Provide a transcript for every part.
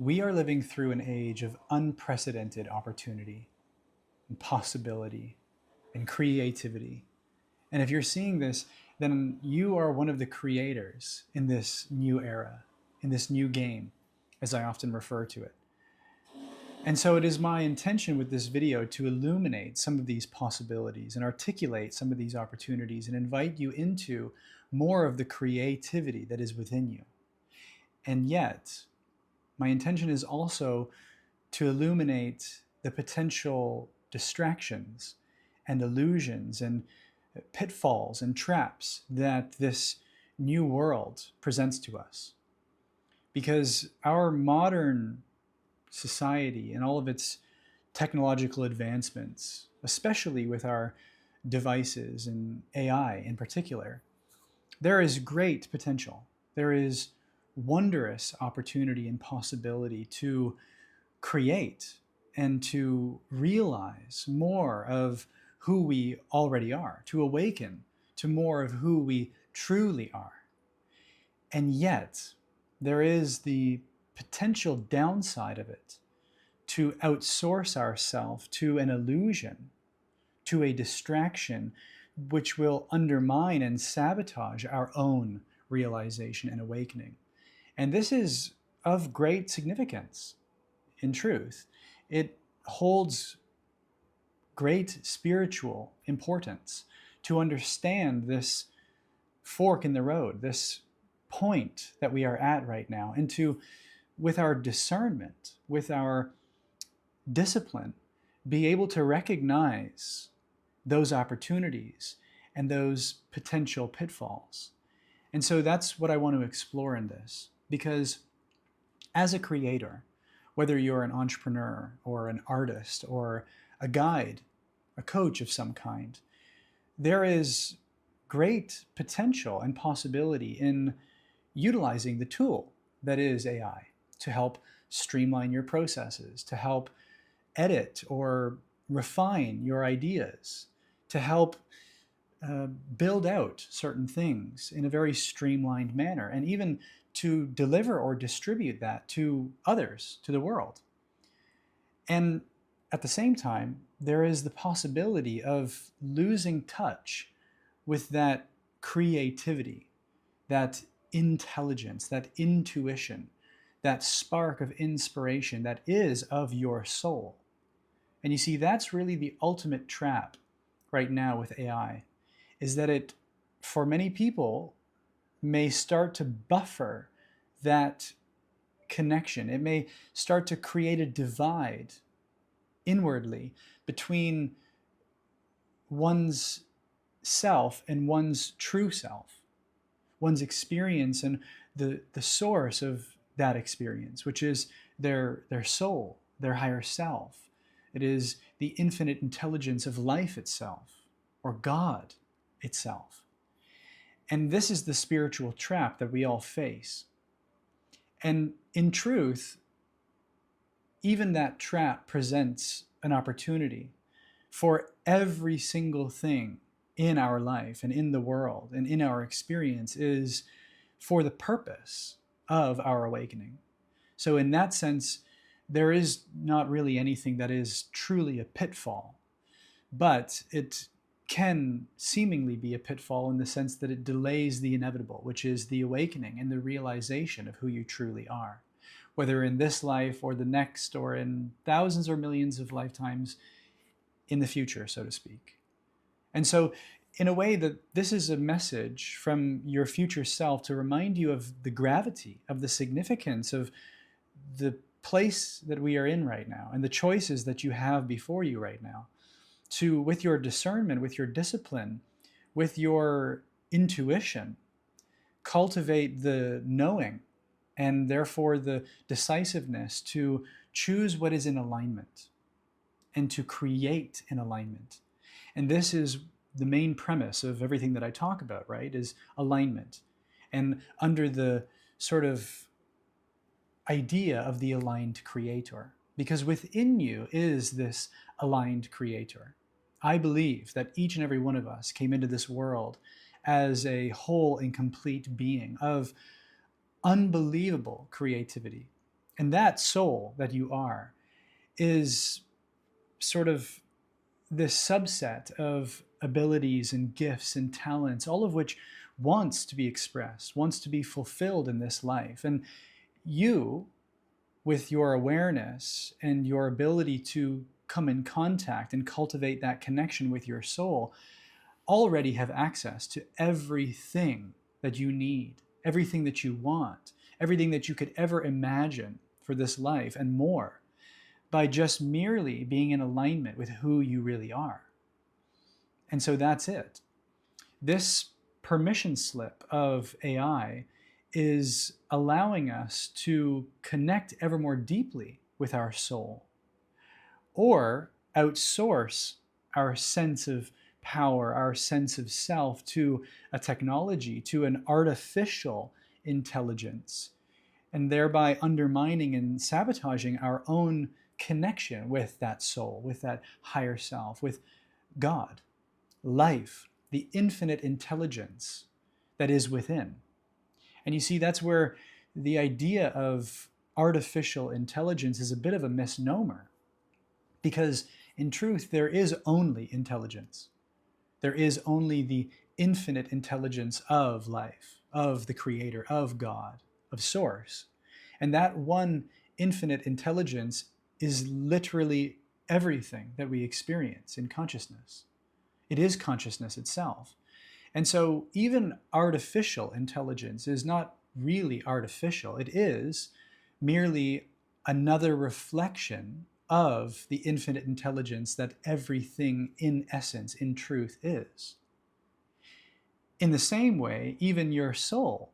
We are living through an age of unprecedented opportunity and possibility and creativity. And if you're seeing this, then you are one of the creators in this new era, in this new game, as I often refer to it. And so it is my intention with this video to illuminate some of these possibilities and articulate some of these opportunities and invite you into more of the creativity that is within you. And yet, my intention is also to illuminate the potential distractions and illusions and pitfalls and traps that this new world presents to us. Because our modern society and all of its technological advancements, especially with our devices and AI in particular, there is great potential. There is wondrous opportunity and possibility to create and to realize more of who we already are, to awaken to more of who we truly are. And yet, there is the potential downside of it to outsource ourselves to an illusion, to a distraction, which will undermine and sabotage our own realization and awakening. And this is of great significance, in truth. It holds great spiritual importance to understand this fork in the road, this point that we are at right now, and to, with our discernment, with our discipline, be able to recognize those opportunities and those potential pitfalls. And so that's what I want to explore in this, because as a creator, whether you're an entrepreneur or an artist or a guide, a coach of some kind, there is great potential and possibility in utilizing the tool that is AI to help streamline your processes, to help edit or refine your ideas, to help build out certain things in a very streamlined manner, and even to deliver or distribute that to others, to the world. And at the same time, there is the possibility of losing touch with that creativity, that intelligence, that intuition, that spark of inspiration that is of your soul. And you see, that's really the ultimate trap right now with AI, is that it, for many people, may start to buffer that connection. It may start to create a divide inwardly between one's self and one's true self, one's experience and the source of that experience, which is their soul, their higher self. It is the infinite intelligence of life itself, or God itself. And this is the spiritual trap that we all face. And in truth, even that trap presents an opportunity for every single thing in our life and in the world and in our experience is for the purpose of our awakening. So in that sense, there is not really anything that is truly a pitfall, but it can seemingly be a pitfall in the sense that it delays the inevitable, which is the awakening and the realization of who you truly are, whether in this life or the next or in thousands or millions of lifetimes in the future, so to speak. And so in a way that this is a message from your future self to remind you of the gravity, of the significance of the place that we are in right now and the choices that you have before you right now, to, with your discernment, with your discipline, with your intuition, cultivate the knowing and therefore the decisiveness to choose what is in alignment and to create in alignment. And this is the main premise of everything that I talk about, right, is alignment. And under the sort of idea of the aligned creator, because within you is this aligned creator. I believe that each and every one of us came into this world as a whole and complete being of unbelievable creativity, And that soul that you are is sort of this subset of abilities and gifts and talents, all of which wants to be expressed, wants to be fulfilled in this life. And you, with your awareness and your ability to come in contact and cultivate that connection with your soul, already have access to everything that you need, everything that you want, everything that you could ever imagine for this life and more, by just merely being in alignment with who you really are. And so that's it. This permission slip of AI is allowing us to connect ever more deeply with our soul, or outsource our sense of power, our sense of self to a technology, to an artificial intelligence, and thereby undermining and sabotaging our own connection with that soul, with that higher self, with God, life, the infinite intelligence that is within. And you see, that's where the idea of artificial intelligence is a bit of a misnomer, because in truth, there is only intelligence. There is only the infinite intelligence of life, of the Creator, of God, of Source. And that one infinite intelligence is literally everything that we experience in consciousness. It is consciousness itself. And so even artificial intelligence is not really artificial. It is merely another reflection of the infinite intelligence that everything in essence, in truth, is. In the same way, even your soul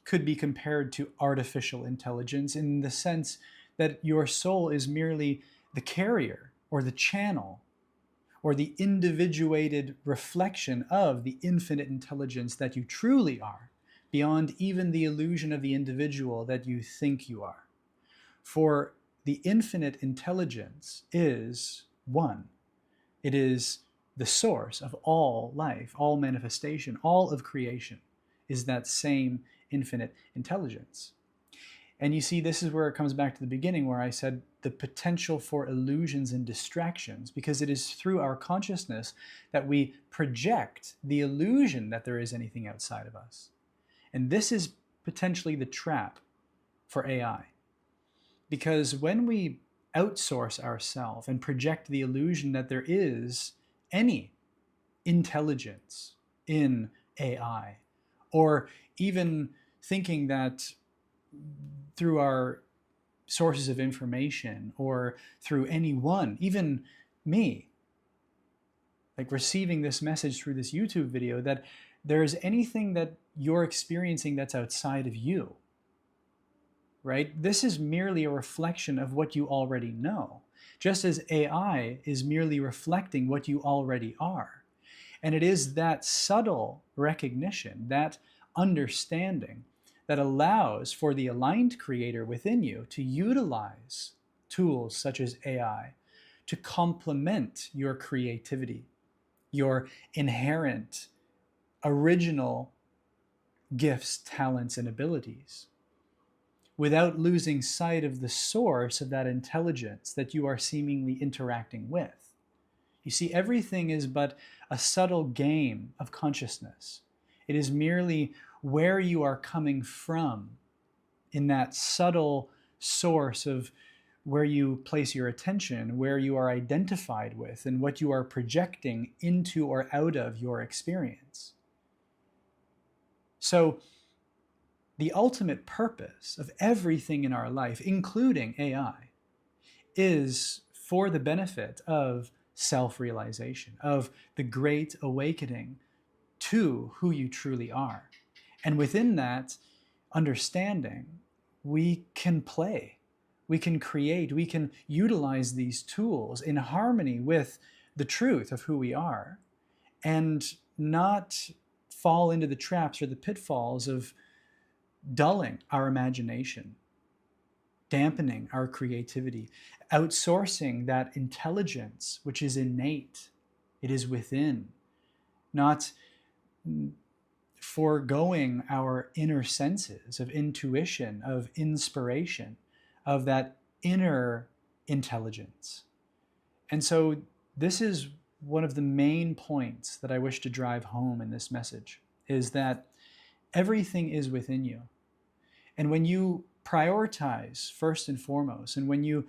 could be compared to artificial intelligence in the sense that your soul is merely the carrier or the channel or the individuated reflection of the infinite intelligence that you truly are, beyond even the illusion of the individual that you think you are. For the infinite intelligence is one. It is the source of all life, all manifestation, all of creation is that same infinite intelligence. And you see, this is where it comes back to the beginning where I said the potential for illusions and distractions, because it is through our consciousness that we project the illusion that there is anything outside of us. And this is potentially the trap for AI. Because when we outsource ourselves and project the illusion that there is any intelligence in AI, or even thinking that through our sources of information or through anyone, even me, like receiving this message through this YouTube video, that there's anything that you're experiencing that's outside of you, right? This is merely a reflection of what you already know, just as AI is merely reflecting what you already are. And it is that subtle recognition, that understanding, that allows for the aligned creator within you to utilize tools such as AI to complement your creativity, your inherent, original gifts, talents, and abilities, without losing sight of the source of that intelligence that you are seemingly interacting with. You see, everything is but a subtle game of consciousness. It is merely where you are coming from in that subtle source of where you place your attention, where you are identified with, and what you are projecting into or out of your experience. So, the ultimate purpose of everything in our life, including AI, is for the benefit of self-realization, of the great awakening to who you truly are. And within that understanding, we can play, we can create, we can utilize these tools in harmony with the truth of who we are, and not fall into the traps or the pitfalls of dulling our imagination, dampening our creativity, outsourcing that intelligence which is innate, it is within, not foregoing our inner senses of intuition, of inspiration, of that inner intelligence. And so this is one of the main points that I wish to drive home in this message, is that everything is within you. And when you prioritize first and foremost, and when you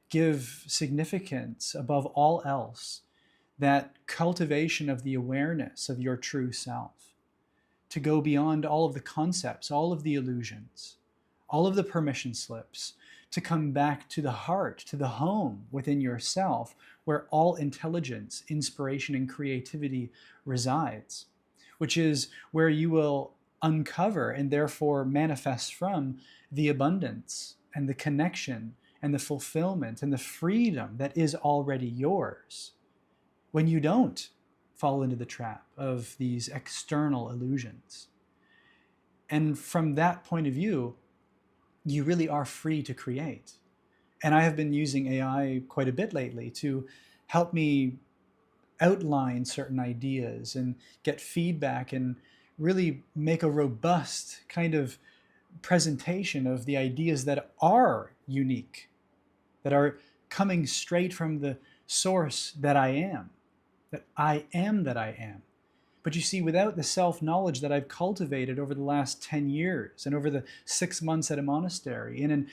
give significance above all else, that cultivation of the awareness of your true self, to go beyond all of the concepts, all of the illusions, all of the permission slips, to come back to the heart, to the home within yourself, where all intelligence, inspiration, and creativity resides, which is where you will uncover and therefore manifest from the abundance and the connection and the fulfillment and the freedom that is already yours, when you don't fall into the trap of these external illusions. And from that point of view, you really are free to create. And I have been using AI quite a bit lately to help me outline certain ideas and get feedback and really make a robust kind of presentation of the ideas that are unique, that are coming straight from the source that I am, that I am that I am. But you see, without the self-knowledge that I've cultivated over the last 10 years and over the 6 months at a monastery, and in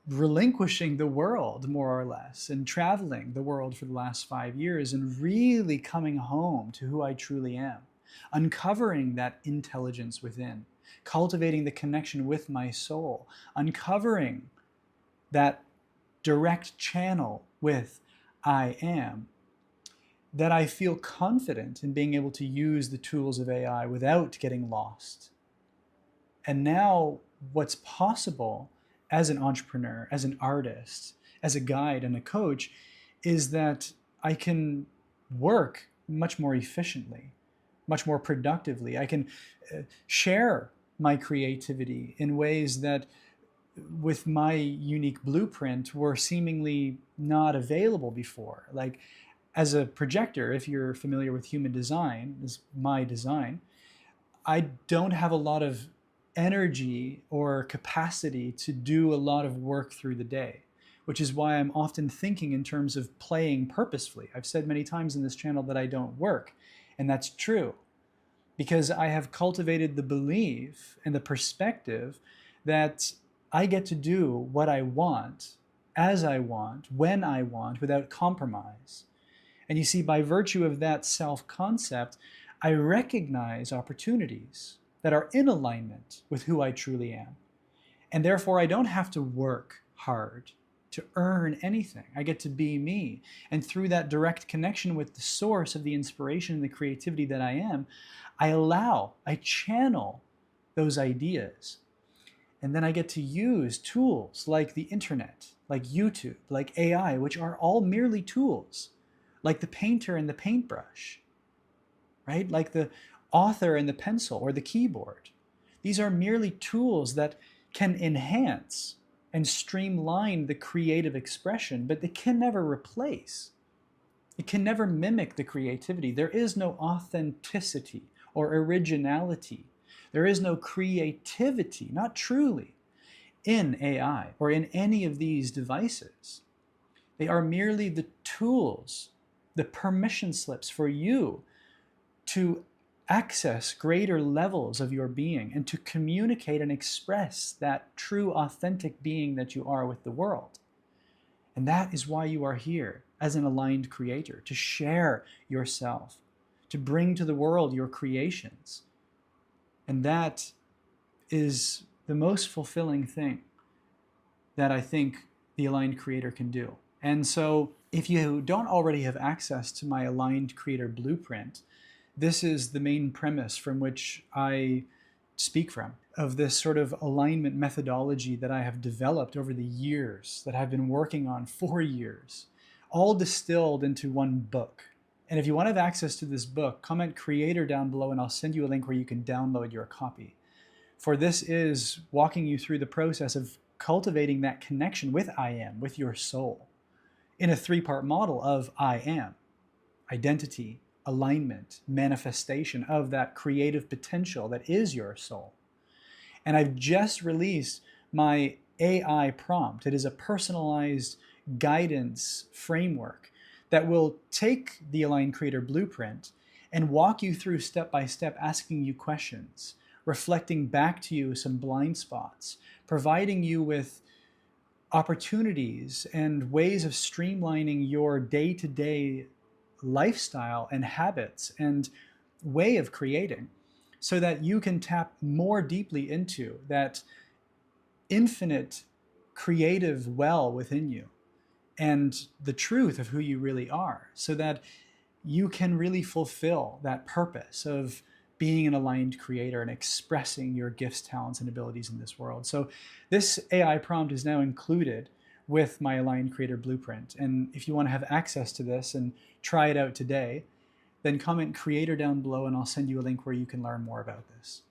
relinquishing the world, more or less, and traveling the world for the last 5 years, and really coming home to who I truly am, uncovering that intelligence within, cultivating the connection with my soul, uncovering that direct channel with I am, that I feel confident in being able to use the tools of AI without getting lost. And now what's possible as an entrepreneur, as an artist, as a guide and a coach, is that I can work much more efficiently, much more productively. I can share my creativity in ways that with my unique blueprint were seemingly not available before. Like, as a projector, if you're familiar with human design, is my design, I don't have a lot of energy or capacity to do a lot of work through the day, which is why I'm often thinking in terms of playing purposefully. I've said many times in this channel that I don't work, and that's true, because I have cultivated the belief and the perspective that I get to do what I want, as I want, when I want, without compromise. And you see, by virtue of that self-concept, I recognize opportunities that are in alignment with who I truly am. And therefore, I don't have to work hard to earn anything. I get to be me. And through that direct connection with the source of the inspiration and the creativity that I am, I channel those ideas. And then I get to use tools like the internet, like YouTube, like AI, which are all merely tools, like the painter and the paintbrush, right? Like the author and the pencil or the keyboard. These are merely tools that can enhance and streamline the creative expression, but they can never replace. It can never mimic the creativity. There is no authenticity or originality. There is no creativity, not truly, in AI or in any of these devices. They are merely the tools, the permission slips for you to access greater levels of your being and to communicate and express that true, authentic being that you are with the world. And that is why you are here as an aligned creator, to share yourself, to bring to the world your creations. And that is the most fulfilling thing that I think the aligned creator can do. And so if you don't already have access to my aligned creator blueprint, this is the main premise from which I speak from, of this sort of alignment methodology that I have developed over the years, that I've been working on for years, all distilled into one book. And if you want to have access to this book, comment creator down below and I'll send you a link where you can download your copy. For this is walking you through the process of cultivating that connection with I am, with your soul, in a 3-part model of I am: identity, alignment, manifestation of that creative potential that is your soul. And I've just released my AI prompt. It is a personalized guidance framework that will take the Aligned Creator Blueprint and walk you through step by step, asking you questions, reflecting back to you some blind spots, providing you with opportunities and ways of streamlining your day-to-day lifestyle and habits and way of creating, so that you can tap more deeply into that infinite creative well within you and the truth of who you really are, so that you can really fulfill that purpose of being an aligned creator and expressing your gifts, talents, and abilities in this world. So this AI prompt is now included with my Aligned Creator Blueprint. And if you want to have access to this and try it out today, then comment creator down below and I'll send you a link where you can learn more about this.